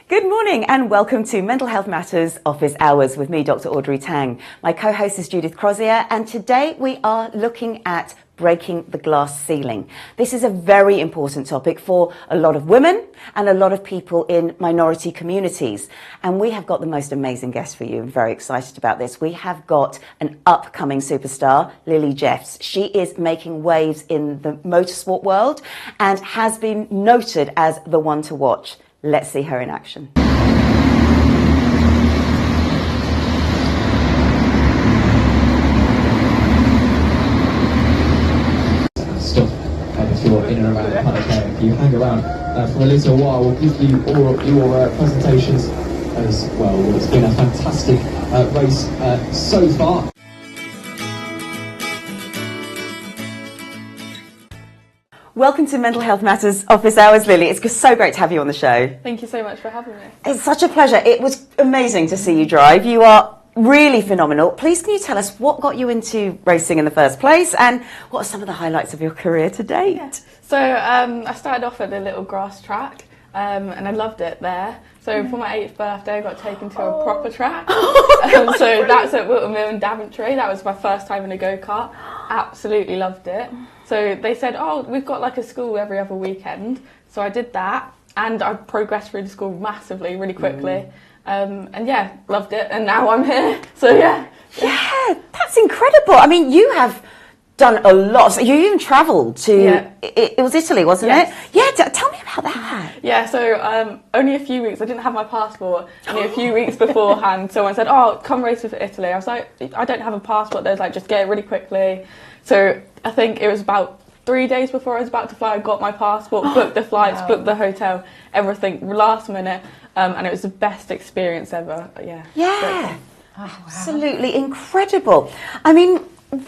Good morning and welcome to Mental Health Matters Office Hours with me, Dr Audrey Tang. My co-host is Judith Crosier, and today we are looking at breaking the glass ceiling. This is a very important topic for a lot of women and a lot of people in minority communities. And we have got the most amazing guest for you. I'm very excited about this. We have got an upcoming superstar, Lily Jeffs. She is making waves in the motorsport world and has been noted as the one to watch. Let's see her in action. Stuff if you're in and around Paddock. If you hang around for a little while, we'll give you all your presentations as well. It's been a fantastic race so far. Welcome to Mental Health Matters Office Hours, Lily. It's so great to have you on the show. Thank you so much for having me. It's such a pleasure. It was amazing to see you drive. You are really phenomenal. Please, can you tell us what got you into racing in the first place and what are some of the highlights of your career to date? Yeah. So I started off at a little grass track and I loved it there. So for my 8th birthday, I got taken to a proper track. So that's at Wilton Mill in Daventry. That was my first time in a go-kart. Absolutely loved it. So they said, oh, we've got like a school every other weekend. So I did that and I progressed through the school massively, really quickly. And yeah, loved it. And now I'm here. So yeah. Yeah, that's incredible. I mean, you have done a lot. So you even travelled to, it was Italy, wasn't it? Yeah, tell me about that. Yeah, so only a few weeks, I didn't have my passport, only a few weeks beforehand, someone said, oh, come race with Italy. I was like, I don't have a passport. They was like, just get it really quickly. So I think it was about 3 days before I was about to fly, I got my passport, booked the flights, booked the hotel, everything, last minute, and it was the best experience ever. Yeah. Absolutely incredible. I mean,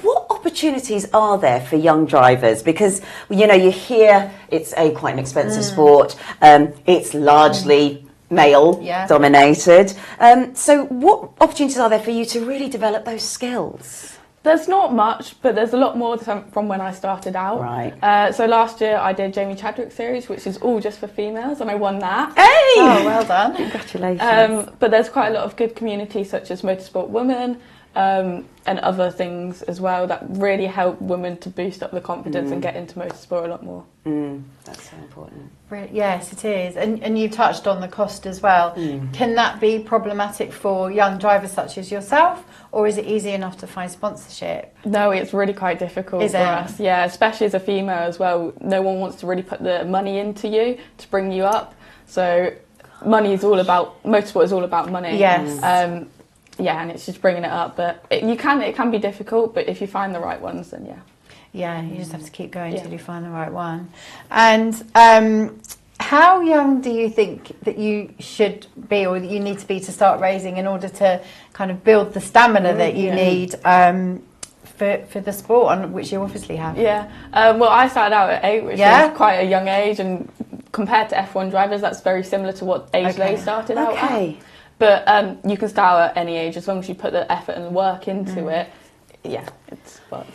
what opportunities are there for young drivers? Because, you know, you hear it's quite an expensive sport. It's largely male dominated. So what opportunities are there for you to really develop those skills? There's not much, but there's a lot more from when I started out. Right. So last year I did Jamie Chadwick series, which is all just for females, and I won that. Hey! Oh, well done. Congratulations. But there's quite a lot of good communities such as Motorsport Women and other things as well that really help women to boost up the confidence and get into motorsport a lot more. That's so important. Yes, it is. And you touched on the cost as well. Can that be problematic for young drivers such as yourself, or is it easy enough to find sponsorship? No, it's really quite difficult for us. Yeah, especially as a female as well. No one wants to really put the money into you to bring you up. So money is all about, motorsport is all about money. Yes. Yeah, and it's just bringing it up. But it can be difficult, but if you find the right ones, then yeah. Yeah, you just have to keep going until you find the right one. And how young do you think that you should be, or that you need to be, to start racing in order to kind of build the stamina that you need for the sport, which you obviously have? Yeah, well, I started out at 8, which is quite a young age, and compared to F1 drivers, that's very similar to what age they started out at. But you can start at any age as long as you put the effort and work into it. Yeah, it works.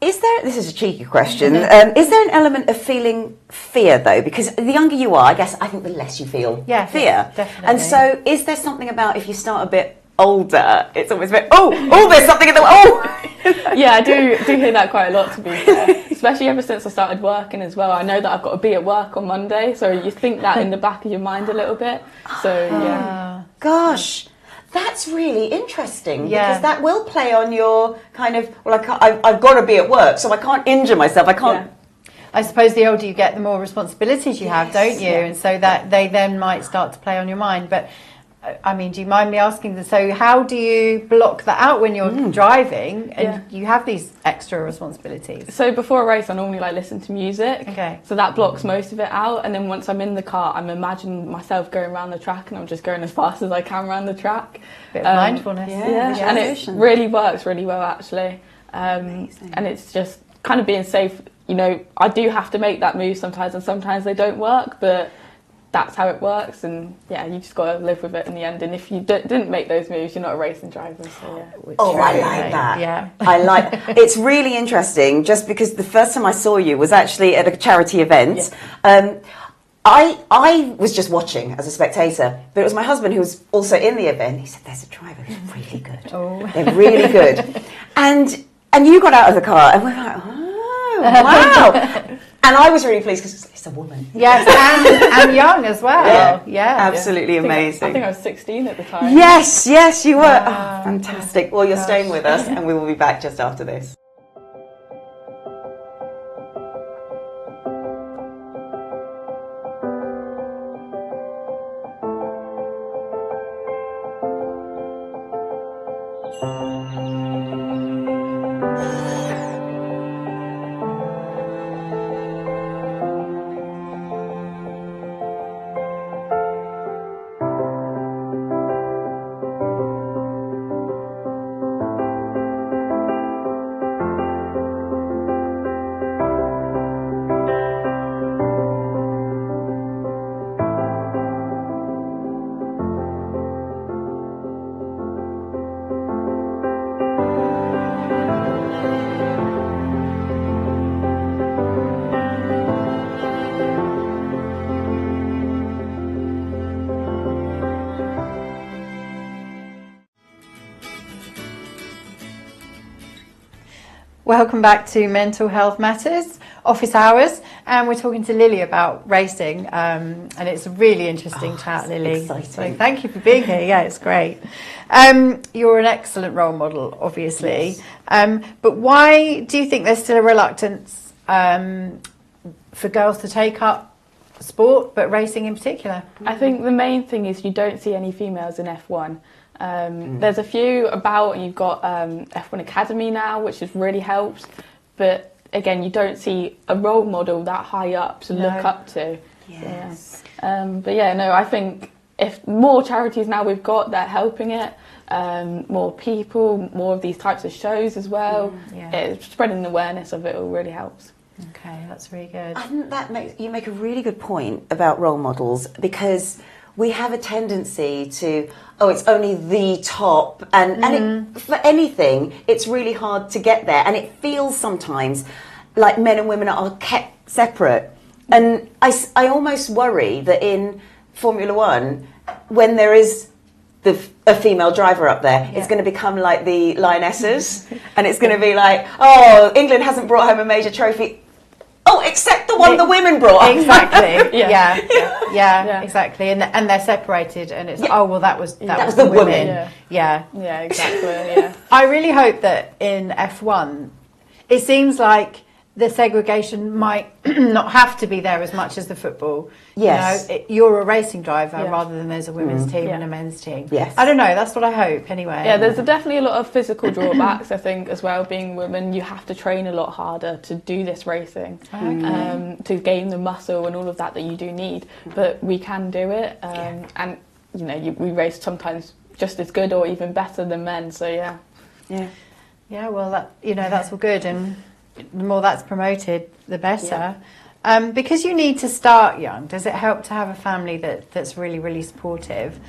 Is there, this is a cheeky question, is there an element of feeling fear though? Because the younger you are, I guess, I think the less you feel fear. Definitely. And so is there something about if you start a bit older, it's always a bit, there's something in the, Yeah, I do hear that quite a lot, to be fair. Especially ever since I started working as well. I know that I've got to be at work on Monday, so you think that in the back of your mind a little bit. So, yeah. Gosh. That's really interesting because that will play on your kind of, well, I've got to be at work, so I can't injure myself. I can't. I suppose the older you get, the more responsibilities you have, don't you? And so that they then might start to play on your mind. But I mean, do you mind me asking this? So how do you block that out when you're driving and you have these extra responsibilities? So before a race, I normally listen to music. Okay. So that blocks most of it out. And then once I'm in the car, I'm imagining myself going around the track, and I'm just going as fast as I can around the track. Bit of mindfulness. Yeah. And it really works really well, actually. And it's just kind of being safe. You know, I do have to make that move sometimes, and sometimes they don't work, but that's how it works, and yeah, you just got to live with it in the end. And if you didn't make those moves, you're not a racing driver. So yeah. Oh, I like that. Yeah, I like. It's really interesting, just because the first time I saw you was actually at a charity event. I was just watching as a spectator, but it was my husband who was also in the event. He said, "There's a driver who's really good. Oh. They're really good." And you got out of the car, and we were like, "Oh, wow!" And I was really pleased because it's a woman. Yes, and young as well. Yeah. Absolutely amazing. I think I was 16 at the time. Yes, you were. Oh, fantastic. Well, you're staying with us, and we will be back just after this. Welcome back to Mental Health Matters, Office Hours, and we're talking to Lily about racing, and it's a really interesting chat, Lily. Exciting. So thank you for being here. Yeah, it's great. You're an excellent role model, obviously, but why do you think there's still a reluctance for girls to take up sport, but racing in particular? I think the main thing is you don't see any females in F1. There's a few about, and you've got F1 Academy now, which has really helped, but again, you don't see a role model that high up to look up to. Yes. But yeah, no, I think if more charities now we've got, they're helping it, more people, more of these types of shows as well, spreading the awareness of it all really helps. Okay, that's really good. I think you make a really good point about role models, because we have a tendency to, it's only the top, and for anything, it's really hard to get there, and it feels sometimes like men and women are kept separate. And I almost worry that in Formula One, when there is a female driver up there, it's going to become like the Lionesses, and it's going to be like, oh, England hasn't brought home a major trophy. Oh, except the one the women brought up. Exactly. Yeah, exactly. And they're separated, and it's that was the women. Yeah, exactly. Yeah. I really hope that in F1, it seems like the segregation might not have to be there as much as the football. Yes. You know, you're a racing driver rather than there's a women's team and a men's team. Yes. I don't know, that's what I hope anyway. Yeah, there's definitely a lot of physical drawbacks, I think, as well. Being women, you have to train a lot harder to do this racing, to gain the muscle and all of that you do need. But we can do it, and you know, we race sometimes just as good or even better than men. So yeah. Well, that's all good, and the more that's promoted, the better. Because you need to start young, does it help to have a family that's really, really supportive?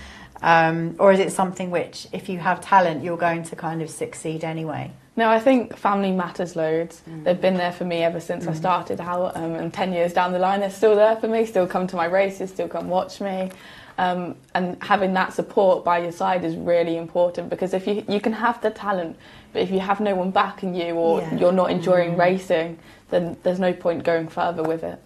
Or is it something which, if you have talent, you're going to kind of succeed anyway? No, I think family matters loads. They've been there for me ever since I started out, and 10 years down the line, they're still there for me, still come to my races, still come watch me. And having that support by your side is really important, because if you can have the talent, but if you have no one backing you, or you're not enjoying racing, then there's no point going further with it.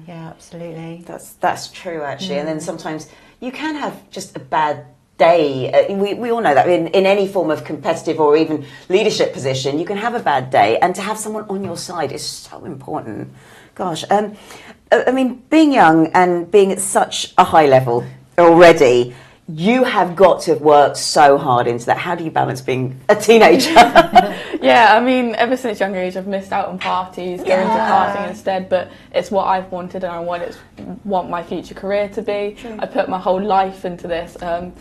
Yeah, absolutely. That's true, actually. And then sometimes you can have just a bad day. We all know that in any form of competitive or even leadership position, you can have a bad day, and to have someone on your side is so important. Gosh, I mean, being young and being at such a high level already, you have got to have worked so hard into that. How do you balance being a teenager? Yeah, I mean, ever since younger age, I've missed out on parties, going to karting instead, but it's what I've wanted, and I want my future career to be. I put my whole life into this. And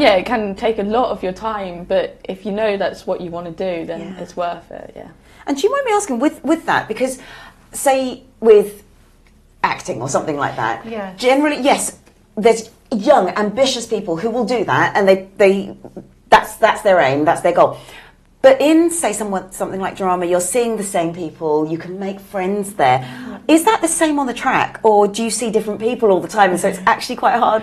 yeah, it can take a lot of your time, but if you know that's what you want to do, then it's worth it, And do you mind me asking, with that, because say with acting or something like that, generally, yes, there's young, ambitious people who will do that, and that's their aim, that's their goal. But in, say, something like drama, you're seeing the same people, you can make friends there. Is that the same on the track, or do you see different people all the time, and so it's actually quite hard?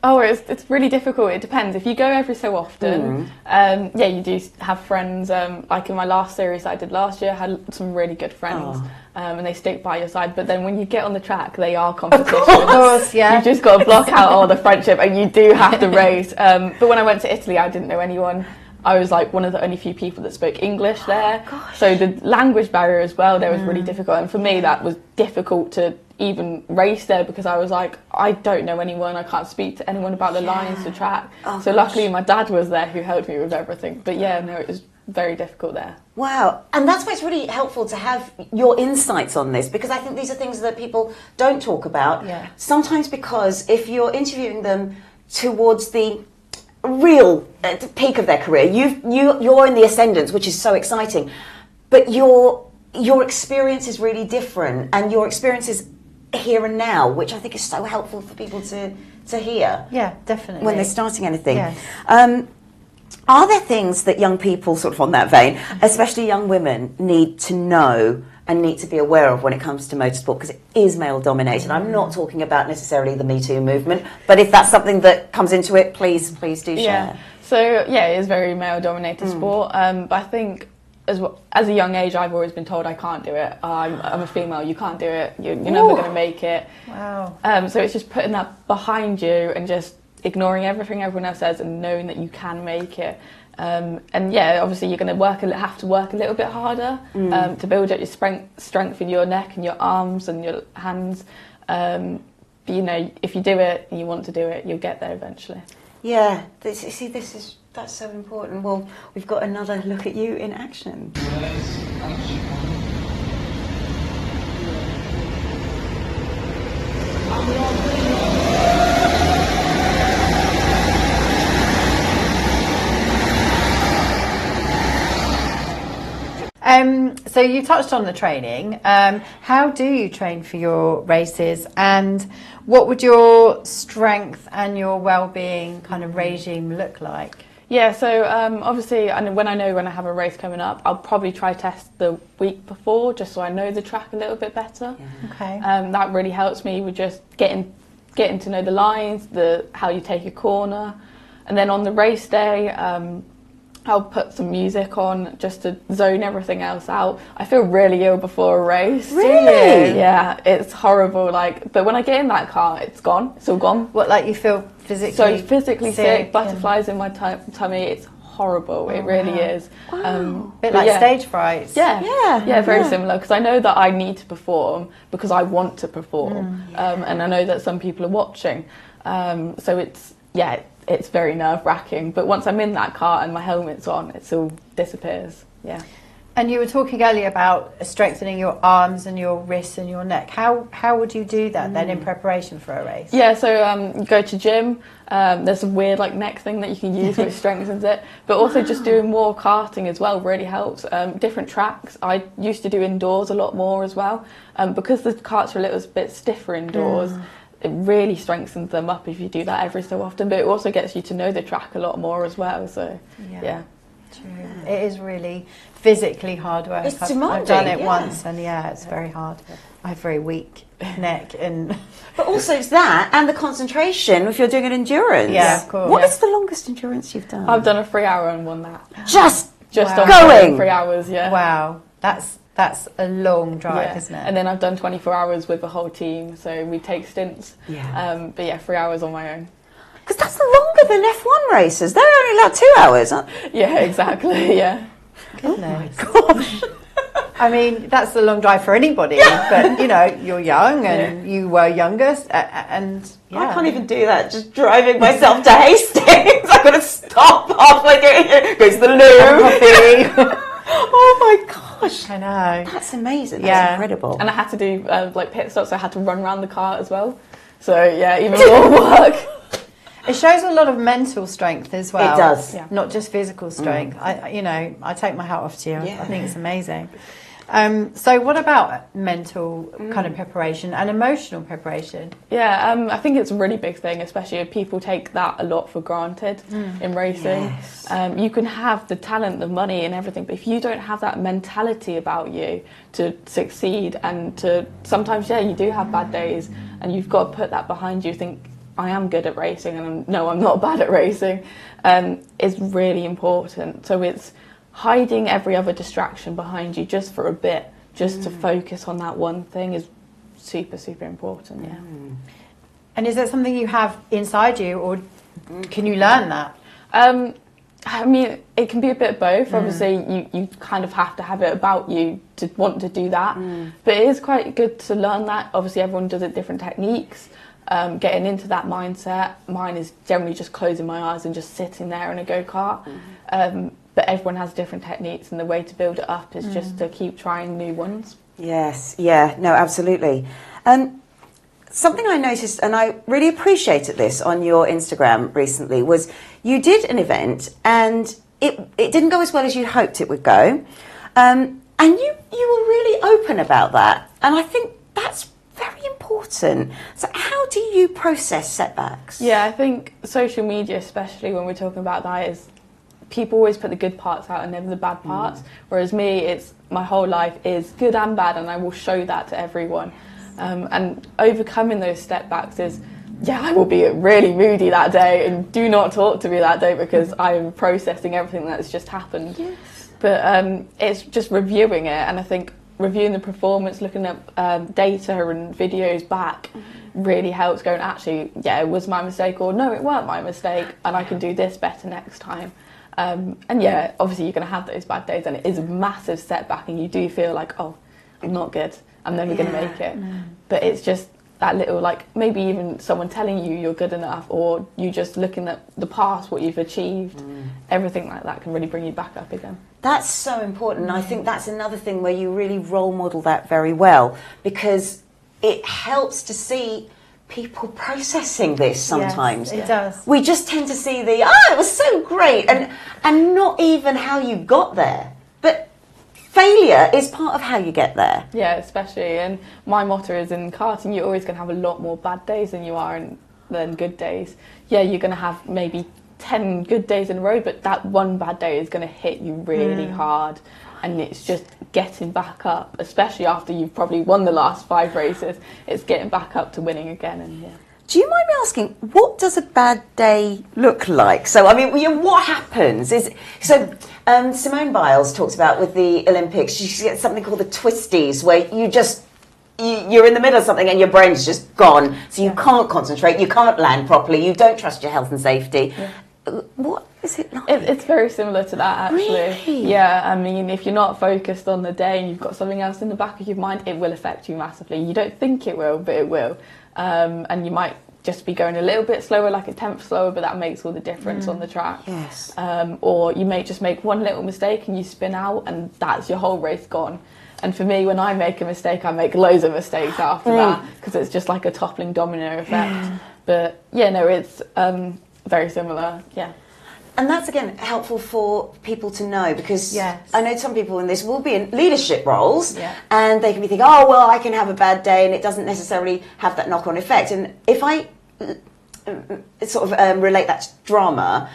Oh, it's really difficult. It depends. If you go every so often, yeah, you do have friends. Like in my last series that I did last year, I had some really good friends, and they stick by your side. But then when you get on the track, they are competition. Of course, yeah. You've just got to block out all the friendship, and you do have to race. But when I went to Italy, I didn't know anyone. I was like one of the only few people that spoke English there. So the language barrier as well there was really difficult. And for me, that was difficult to even race there because I was like, I don't know anyone. I can't speak to anyone about the lines to track. So luckily my dad was there who helped me with everything. But yeah, no, it was very difficult there. Wow. And that's why it's really helpful to have your insights on this, because I think these are things that people don't talk about. Yeah. Sometimes because if you're interviewing them towards the real peak of their career, you're in the ascendant, which is so exciting, but your experience is really different, and your experience is here and now, which I think is so helpful for people to hear. Yeah, definitely. When they're starting anything. Yes. Are there things that young people, sort of on that vein, especially young women, need to know and need to be aware of when it comes to motorsport, because it is male dominated? I'm not talking about necessarily the Me Too movement, but if that's something that comes into it, please do share. Yeah. So yeah, it is very male dominated sport. But I think as a young age, I've always been told I can't do it. I'm a female, you can't do it. You're never going to make it. Wow. So it's just putting that behind you and just ignoring everything everyone else says and knowing that you can make it. And yeah, obviously you're going to have to work a little bit harder to build up your strength in your neck and your arms and your hands. But you know, if you do it and you want to do it, you'll get there eventually. Yeah, that's so important. Well, we've got another look at you in action. So you touched on the training. How do you train for your races, and what would your strength and your well-being kind of regime look like? Yeah, so obviously when I have a race coming up, I'll probably try test the week before just so I know the track a little bit better. Yeah. Okay. That really helps me with just getting to know the lines, how you take a corner, and then on the race day, I'll put some music on just to zone everything else out. I feel really ill before a race. Really? Yeah, it's horrible. But when I get in that car, it's gone. It's all gone. What, like you feel physically sick, butterflies in my tummy. It's horrible. It really is. Wow. A bit like stage frights. Yeah, very similar. Because I know that I need to perform because I want to perform, and I know that some people are watching. So it's very nerve-wracking, but once I'm in that car and my helmet's on, it all disappears. Yeah. And you were talking earlier about strengthening your arms and your wrists and your neck. How would you do that then in preparation for a race? Yeah, so you go to gym. There's a weird neck thing that you can use which strengthens it, but also just doing more karting as well really helps. Different tracks. I used to do indoors a lot more as well, because the karts are a little bit stiffer indoors. It really strengthens them up if you do that every so often, but it also gets you to know the track a lot more as well. So yeah. True. It is really physically hard work. It's I've done it once, and it's very hard. I have very weak neck, and but also it's that and the concentration if you're doing an endurance. Yeah, of course. What is the longest endurance you've done? I've done a 3 hour and won that. Just on going 3 hours. Yeah. Wow, that's a long drive, isn't it? And then I've done 24 hours with the whole team, so we take stints. Yeah. But yeah, 3 hours on my own. Because that's longer than F1 races. They're only like 2 hours, aren't they? Yeah, exactly. Yeah. Goodness. Oh my gosh. I mean, that's a long drive for anybody, but you know, you're young and you were younger, and I can't even do that. Just driving myself to Hastings, I've got to stop halfway go to the loo. Oh my gosh! I know. That's amazing. That's incredible. And I had to do pit stops, so I had to run around the car as well. So yeah, even more work. It shows a lot of mental strength as well. It does. Not just physical strength. I take my hat off to you. I think it's amazing. So what about mental kind of preparation and emotional preparation? Yeah, I think it's a really big thing, especially if people take that a lot for granted in racing. Yes. You can have the talent, the money and everything, but if you don't have that mentality about you to succeed and to sometimes, you do have bad days and you've got to put that behind you, think, I am good at racing and no, I'm not bad at racing, is really important. So it's hiding every other distraction behind you just for a bit, just to focus on that one thing is super, super important, yeah. And is that something you have inside you, or can you learn that? I mean, it can be a bit of both. Obviously, you kind of have to have it about you to want to do that. But it is quite good to learn that. Obviously, everyone does it different techniques. Getting into that mindset. Mine is generally just closing my eyes and just sitting there in a go-kart. But everyone has different techniques, and the way to build it up is just to keep trying new ones. Yes, yeah, no, absolutely. Something I noticed, and I really appreciated this on your Instagram recently, was you did an event and it didn't go as well as you hoped it would go. And you were really open about that. And I think that's very important. So how do you process setbacks? Yeah, I think social media, especially when we're talking about that, is people always put the good parts out and never the bad parts. Whereas me, it's my whole life is good and bad, and I will show that to everyone. And overcoming those setbacks is, I will be really moody that day and do not talk to me that day because I'm processing everything that's just happened. Yes. But it's just reviewing it, and I think reviewing the performance, looking at data and videos back really helps going, actually, it was my mistake, or no, it weren't my mistake, and I can do this better next time. And obviously you're going to have those bad days, and it is a massive setback, and you do feel like, oh, I'm not good, I'm never going to make it. But it's just that little, like, maybe even someone telling you you're good enough, or you just looking at the past, what you've achieved, everything like that can really bring you back up again. That's so important. I think that's another thing where you really role model that very well, because it helps to see people processing this sometimes. Yes, it does. We just tend to see the, it was so great, and not even how you got there. But failure is part of how you get there. Yeah, especially, and my motto is in karting, you're always going to have a lot more bad days than you are than good days. Yeah, you're going to have maybe 10 good days in a row, but that one bad day is going to hit you really hard, and it's just getting back up, especially after you've probably won the last 5 races. It's getting back up to winning again. And do you mind me asking, what does a bad day look like? So, I mean, what happens? Simone Biles talks about with the Olympics, she gets something called the twisties, where you're in the middle of something and your brain's just gone, so you can't concentrate, you can't land properly, you don't trust your health and safety. What is it like? It's very similar to that, actually. Really? Yeah, I mean, if you're not focused on the day and you've got something else in the back of your mind, it will affect you massively. You don't think it will, but it will. And you might just be going a little bit slower, like a tenth slower, but that makes all the difference on the track. Yes. Or you may just make one little mistake and you spin out, and that's your whole race gone. And for me, when I make a mistake, I make loads of mistakes after that, because it's just like a toppling domino effect. But it's very similar, And that's, again, helpful for people to know, because Yes. I know some people in this will be in leadership roles, and they can be thinking, oh, well, I can have a bad day, and it doesn't necessarily have that knock-on effect. And if I sort of relate that to drama,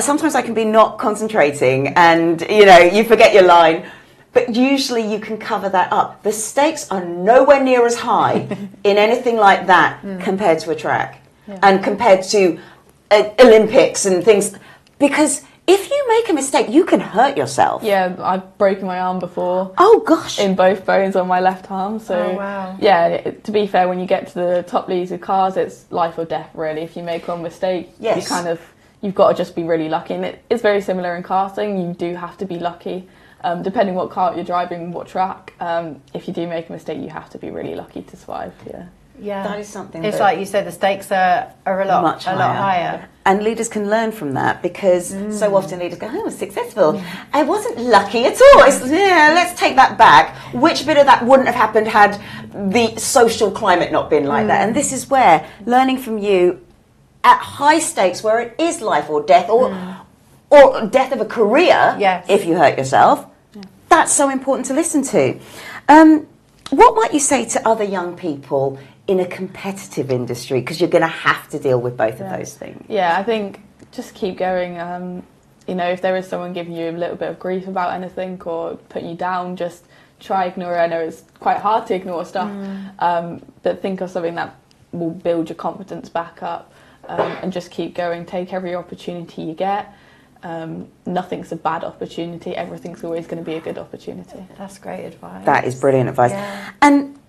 sometimes I can be not concentrating, and, you forget your line, but usually you can cover that up. The stakes are nowhere near as high in anything like that compared to a track, and compared to Olympics and things, because if you make a mistake, you can hurt yourself. Yeah, I've broken my arm before. Oh gosh! In both bones on my left arm. So to be fair, when you get to the top leagues of cars, it's life or death really. If you make one mistake, you've got to just be really lucky. And it's very similar in karting. You do have to be lucky, depending what kart you're driving, what track. If you do make a mistake, you have to be really lucky to survive. Yeah, that is something. It's like you said, the stakes are a lot higher. And leaders can learn from that, because so often leaders go, I was successful. I wasn't lucky at all. Let's take that back. Which bit of that wouldn't have happened had the social climate not been like that? And this is where learning from you at high stakes, where it is life or death, or death of a career, if you hurt yourself, that's so important to listen to. What might you say to other young people in a competitive industry? Because you're going to have to deal with both of those things. Yeah, I think just keep going. You know, if there is someone giving you a little bit of grief about anything or putting you down, just try ignore it. I know it's quite hard to ignore stuff, but think of something that will build your confidence back up, and just keep going. Take every opportunity you get. Nothing's a bad opportunity. Everything's always going to be a good opportunity. That's great advice. That is brilliant advice. Yeah. And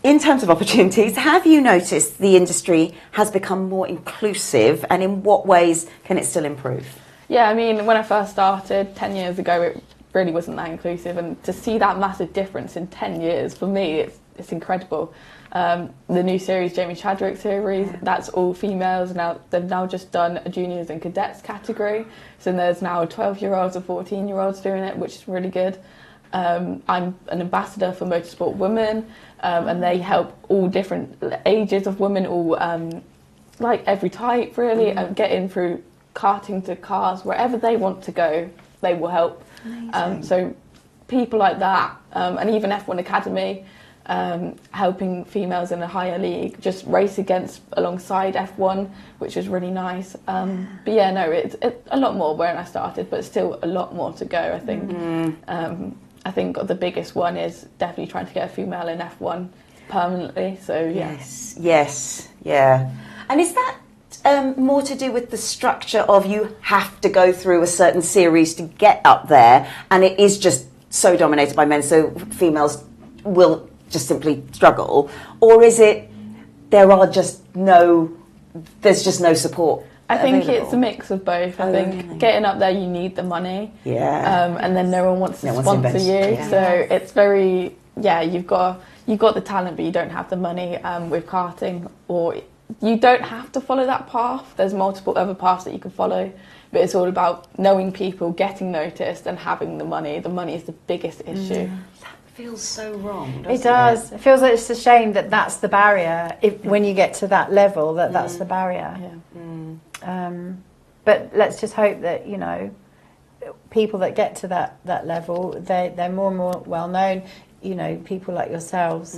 in terms of opportunities, have you noticed the industry has become more inclusive, and in what ways can it still improve? Yeah, I mean, when I first started 10 years ago, it really wasn't that inclusive, and to see that massive difference in 10 years, for me, it's incredible. The new series, Jamie Chadwick series, that's all females. Now they've now just done a juniors and cadets category, so there's now 12-year-olds and 14-year-olds doing it, which is really good. I'm an ambassador for Motorsport Women, and they help all different ages of women, all like every type really, get in through karting to cars, wherever they want to go, they will help. So people like that, and even F1 Academy, helping females in a higher league just race alongside F1, which is really nice. But yeah, no, it's a lot more when I started, but still a lot more to go, I think. I think the biggest one is definitely trying to get a female in F1 permanently, so yeah. Yes, yeah. And is that more to do with the structure of you have to go through a certain series to get up there, and it is just so dominated by men, so females will just simply struggle? Or is it there's just no support? I think available? it's a mix of both. I think getting up there, you need the money, and then no one wants to sponsor you. So it's very, you've got the talent, but you don't have the money with karting, or you don't have to follow that path. There's multiple other paths that you can follow, but it's all about knowing people, getting noticed, and having the money. The money is the biggest issue. Feels so wrong, doesn't it does. It feels like it's a shame that that's the barrier. When you get to that level, that's the barrier. But let's just hope that, you know, people that get to that level, they're more and more well known. You know, people like yourselves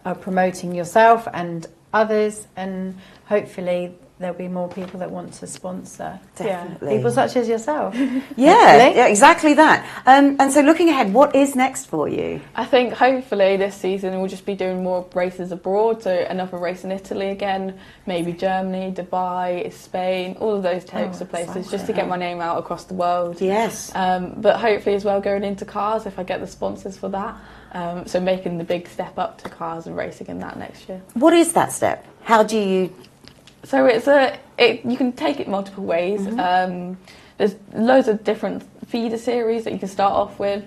are promoting yourself and others, and hopefully there'll be more people that want to sponsor. Definitely. People such as yourself. Yeah, exactly that. And so looking ahead, what is next for you? I think hopefully this season we'll just be doing more races abroad, so another race in Italy again, maybe Germany, Dubai, Spain, all of those types of places, just to get my name out across the world. Yes. But hopefully as well going into cars if I get the sponsors for that. So making the big step up to cars and racing in that next year. What is that step? How do you... So you can take it multiple ways. There's loads of different feeder series that you can start off with.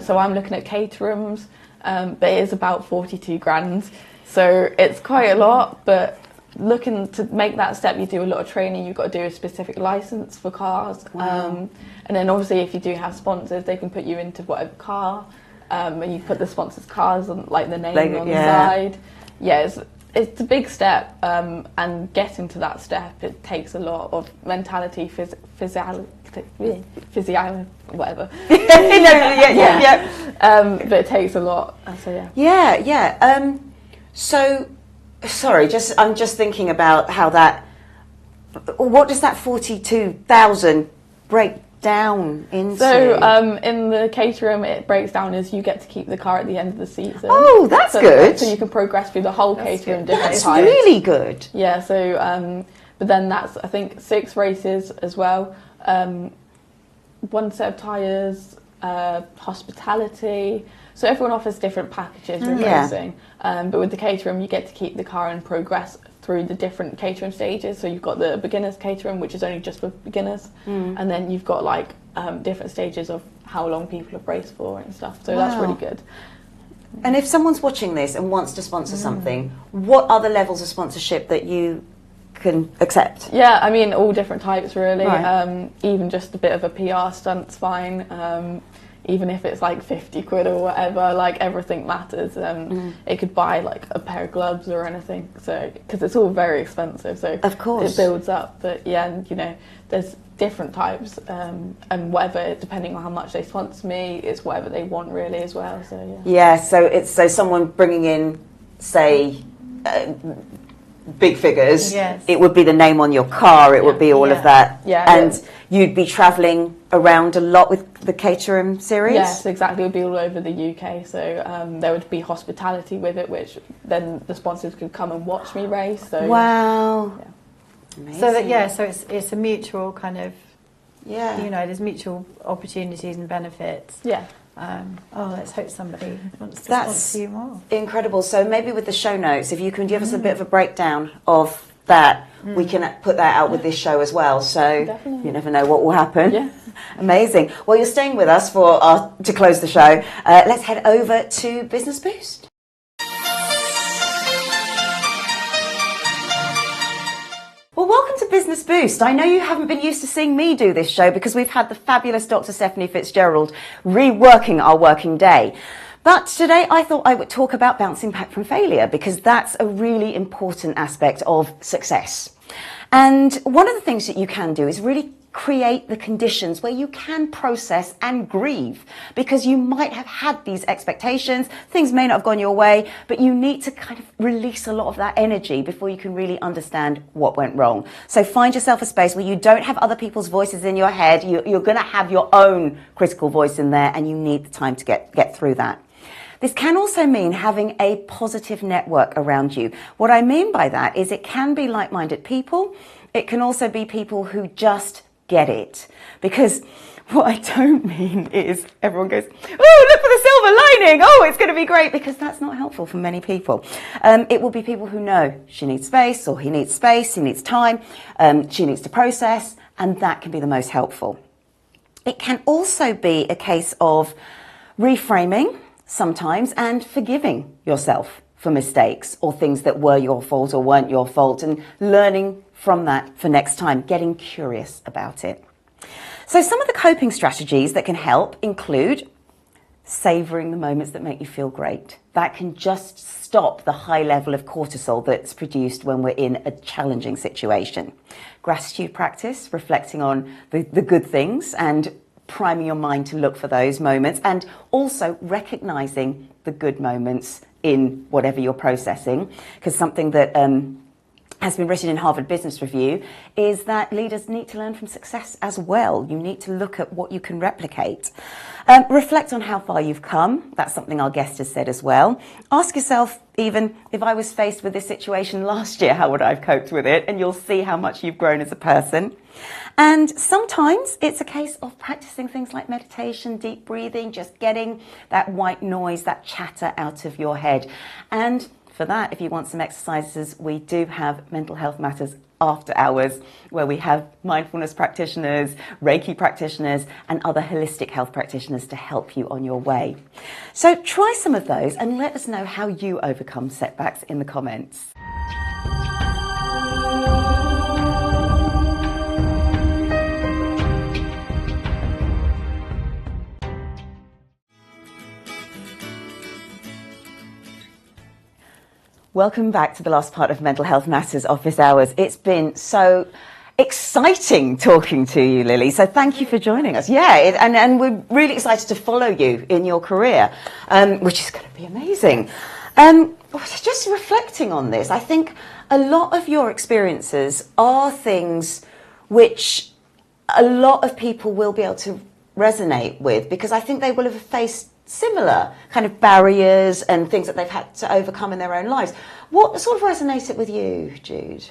So I'm looking at caterhams, but it is about 42 grand. So it's quite a lot, but looking to make that step, you do a lot of training. You've got to do a specific license for cars. And then obviously if you do have sponsors, they can put you into whatever car, and you put the sponsors' cars on, like the name on the side. Yeah, it's a big step, and getting to that step, it takes a lot of mentality, physiology, whatever. But it takes a lot. So so, sorry, I'm just thinking about how that. What does that 42,000 break down into? So in the caterham, it breaks down as you get to keep the car at the end of the season. Oh, that's good. So you can progress through the whole caterham. That's really good. Yeah. So, but then that's, I think, 6 races as well. 1 set of tyres, hospitality. So everyone offers different packages with racing. But with the caterham, you get to keep the car and progress through the different caterham stages. So you've got the beginners caterham, which is only just for beginners, and then you've got like different stages of how long people have raced for and stuff. So that's really good. And if someone's watching this and wants to sponsor something, what are the levels of sponsorship that you can accept? Yeah, I mean all different types really. Right. Even just a bit of a PR stunt's fine. Even if it's like 50 quid or whatever, like everything matters. It could buy like a pair of gloves or anything. So because it's all very expensive, so of course it builds up. But yeah, and you know, there's different types, and whatever, depending on how much they sponsor me, it's whatever they want really as well. So yeah. So someone bringing in, say, big figures. Yes. It would be the name on your car. It would be all of that. Yeah. And you'd be travelling around a lot with the Caterham series. Yes, exactly. It would be all over the UK. So there would be hospitality with it, which then the sponsors could come and watch me race. So wow. Yeah. Amazing. So that so it's a mutual kind of, yeah. you know, there's mutual opportunities and benefits. Yeah. Let's hope somebody wants to That's sponsor you more. Incredible. So maybe with the show notes, if you can give us a bit of a breakdown of that, we can put that out with this show as well. So Definitely. you never know what will happen. Yeah. Amazing. Well, you're staying with us to close the show. Let's head over to Business Boost. Well, welcome to Business Boost. I know you haven't been used to seeing me do this show because we've had the fabulous Dr. Stephanie Fitzgerald reworking our working day. But today I thought I would talk about bouncing back from failure because that's a really important aspect of success. And one of the things that you can do is really create the conditions where you can process and grieve, because you might have had these expectations, things may not have gone your way, but you need to kind of release a lot of that energy before you can really understand what went wrong. So find yourself a space where you don't have other people's voices in your head. You're going to have your own critical voice in there, and you need the time to get through that. This can also mean having a positive network around you. What I mean by that is it can be like-minded people. It can also be people who just get it. Because what I don't mean is everyone goes, oh, look for the silver lining. Oh, it's going to be great. Because that's not helpful for many people. It will be people who know she needs space, or he needs space, he needs time, she needs to process, and that can be the most helpful. It can also be a case of reframing sometimes and forgiving yourself for mistakes or things that were your fault or weren't your fault, and learning from that for next time, getting curious about it. So some of the coping strategies that can help include savouring the moments that make you feel great. That can just stop the high level of cortisol that's produced when we're in a challenging situation. Gratitude practice, reflecting on the good things and priming your mind to look for those moments, and also recognising the good moments in whatever you're processing, because something that has been written in Harvard Business Review is that leaders need to learn from success as well. You need to look at what you can replicate. Reflect on how far you've come. That's something our guest has said as well. Ask yourself, even if I was faced with this situation last year, how would I have coped with it? And you'll see how much you've grown as a person. And sometimes it's a case of practicing things like meditation, deep breathing, just getting that white noise, that chatter out of your head. And for that, if you want some exercises, we do have Mental Health Matters after hours, where we have mindfulness practitioners, Reiki practitioners, and other holistic health practitioners to help you on your way. So try some of those and let us know how you overcome setbacks in the comments. Welcome back to the last part of Mental Health Matters Office Hours. It's been so exciting talking to you, Lily. So thank you for joining us. Yeah, and we're really excited to follow you in your career, which is going to be amazing. Just reflecting on this, I think a lot of your experiences are things which a lot of people will be able to resonate with, because I think they will have faced similar kind of barriers and things that they've had to overcome in their own lives. What sort of resonated with you, Jude?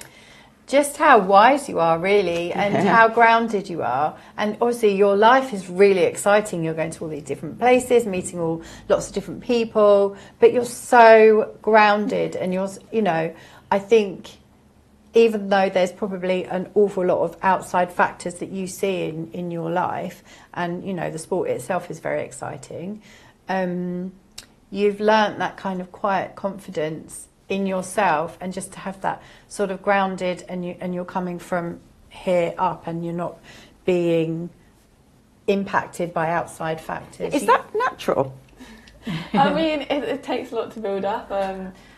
Just how wise you are, really, and how grounded you are. And obviously your life is really exciting. You're going to all these different places, meeting lots of different people, but you're so grounded, and I think even though there's probably an awful lot of outside factors that you see in your life, and the sport itself is very exciting, you've learnt that kind of quiet confidence in yourself, and just to have that sort of grounded, and you're coming from here up, and you're not being impacted by outside factors. Is that natural? I mean, it takes a lot to build up.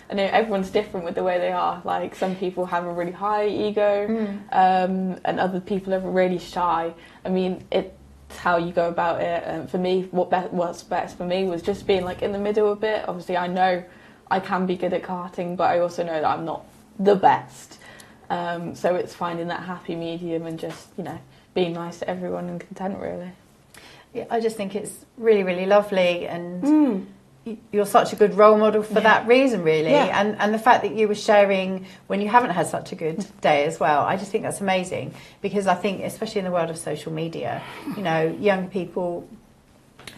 I know everyone's different with the way they are. Like some people have a really high ego, and other people are really shy. I mean, it's how you go about it. And for me, what's best for me was just being like in the middle a bit. Obviously, I know I can be good at karting, but I also know that I'm not the best. So it's finding that happy medium and just, you know, being nice to everyone and content, really. Yeah, I just think it's really, really lovely, and you're such a good role model for that reason, really. And the fact that you were sharing when you haven't had such a good day as well, I just think that's amazing, because I think, especially in the world of social media, you know, young people,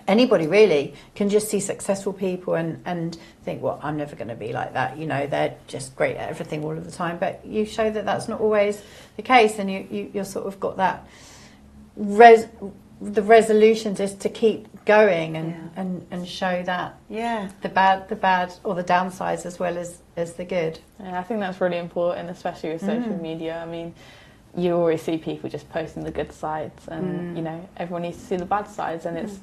anybody really, can just see successful people and think, well, I'm never going to be like that. You know, they're just great at everything all of the time. But you show that that's not always the case, and you're sort of got that the resolution just to keep going and show that the bad or the downsides as well as the good. Yeah, I think that's really important, especially with social media. I mean, you always see people just posting the good sides, and you know, everyone needs to see the bad sides, and it's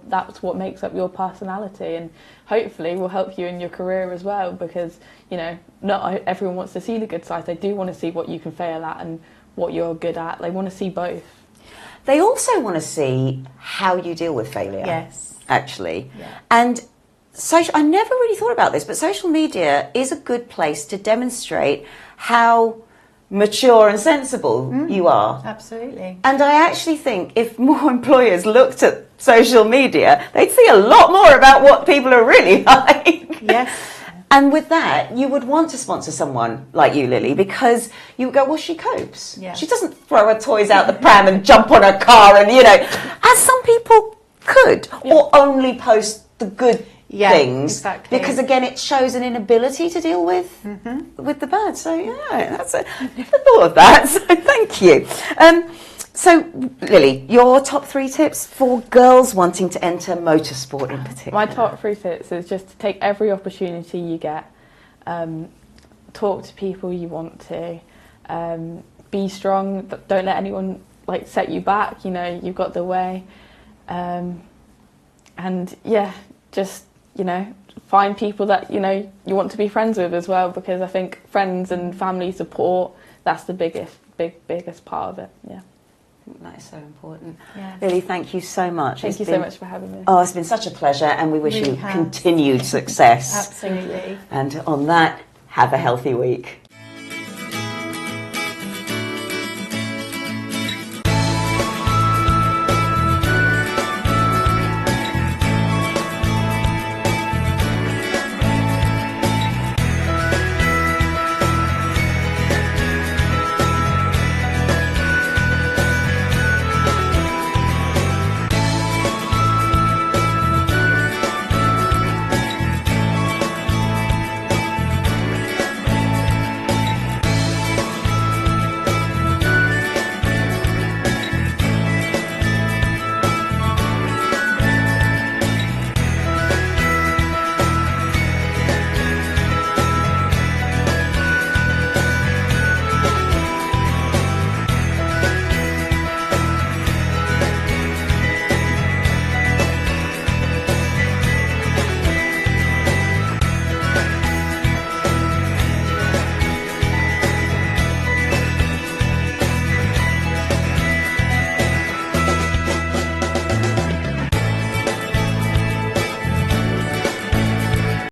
that's what makes up your personality, and hopefully will help you in your career as well, because, you know, not everyone wants to see the good sides. They do want to see what you can fail at and what you're good at. They want to see both. They also want to see how you deal with failure. Yes. Actually. Yeah. And I never really thought about this, but social media is a good place to demonstrate how mature and sensible you are. Absolutely. And I actually think if more employers looked at social media, they'd see a lot more about what people are really like. Yes. And with that, you would want to sponsor someone like you, Lily, because you would go, well, she copes. Yeah. She doesn't throw her toys out the pram and jump on her car and, you know, as some people could, or only post the good things. Exactly. Because, again, it shows an inability to deal with the bad. So, yeah, I never thought of that. So, thank you. So, Lily, your top 3 tips for girls wanting to enter motorsport in particular? My top 3 tips is just to take every opportunity you get. Talk to people you want to. Be strong. Don't let anyone set you back. You know, you've got the way. And yeah, just, you know, find people that, you know, you want to be friends with as well, because I think friends and family support, that's the biggest part of it. Yeah. That is so important. Yes. Lily, thank you so much. Thank you so much for having me. Oh, it's been such a pleasure, and we wish you continued success. Absolutely. And on that, have a healthy week.